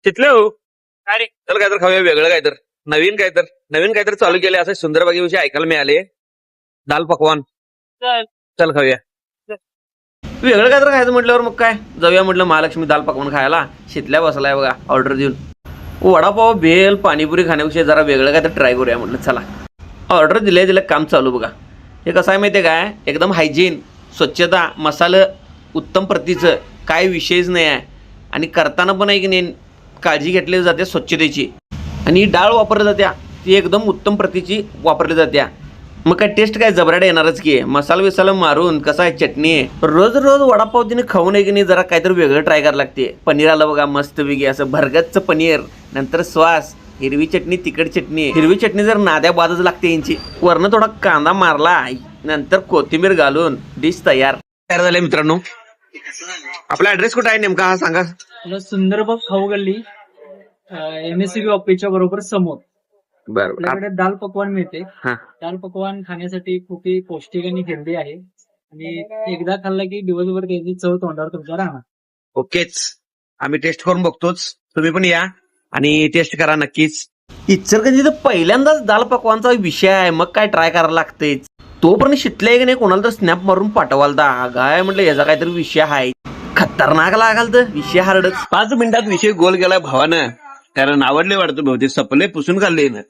तिथले हो काय रे चल काय तर खाऊया वेगळं काय तर नवीन काय तर चालू केले असं सुंदर बागेविषयी ऐकायला मिळाले दाल पकवान चल खाऊया वेगळं काय तर खायचं म्हटल्यावर मग काय जाऊया म्हटलं महालक्ष्मी दाल पकवान खायला शितल्या बसलाय बघा ऑर्डर देऊन वडापाव भेल पाणीपुरी खाण्याविषयी जरा वेगळं काय तर ट्राय करूया म्हटलं चला ऑर्डर दिलं काम चालू बघा हे कसं आहे माहिती आहे काय एकदम हायजीन स्वच्छता मसाला उत्तम प्रतीचं काय विषयच नाही आहे आणि करताना पण आहे की नाही काळजी घेतली जाते स्वच्छतेची आणि डाळ वापरली जात्या ती एकदम उत्तम प्रतीची वापरली जात्या मग काय टेस्ट काय जबराट येणारच की मसाला विसाला मारून कसा आहे चटणी रोज वडापाव तिने खाऊ नये की नाही जरा काहीतरी वेगळं ट्राय करायला लागते पनीर आलं बघा मस्त वेगळी असं भरगतचं पनीर नंतर श्वास हिरवी चटणी तिखट चटणी हिरवी चटणी जर नाद्या बाजच लागते यांची वरनं थोडा कांदा मारला नंतर कोथिंबीर घालून डिश तयार झाले मित्रांनो आपला ऍड्रेस कुठे आहे नेमका हा सांगा सुंदरबाग खाऊ गल्ली MSCB ऑफिसच्या बरोबर समोर बरोबर आपल्याकडे दाल पकवान मिळते हा दाल पकवान खाण्यासाठी खूप पौष्टिक आणि हेल्दी आहे आणि एकदा खाल्ला की दिवसभर त्याची चव तोंडावर तुमच्या राहणार ओकेच आम्ही टेस्ट करून बघतोच तुम्ही पण या आणि टेस्ट करा नक्कीच इचलकरंजी तर पहिल्यांदाच दाल पकवानचा विषय आहे मग काय ट्राय करायला लागते तोपर्यंत शिटलाय की नाही कोणाला तर स्नॅप मारून पाठवाल काय म्हटलं याचा काहीतरी विषय आहे खतरनाक लागाल तर विषय हार्डच 5 मिनिटात विषय गोल गेला भावानं कारण आवडले वाटतं बहुतेक सपले पुसून खाल्ले ना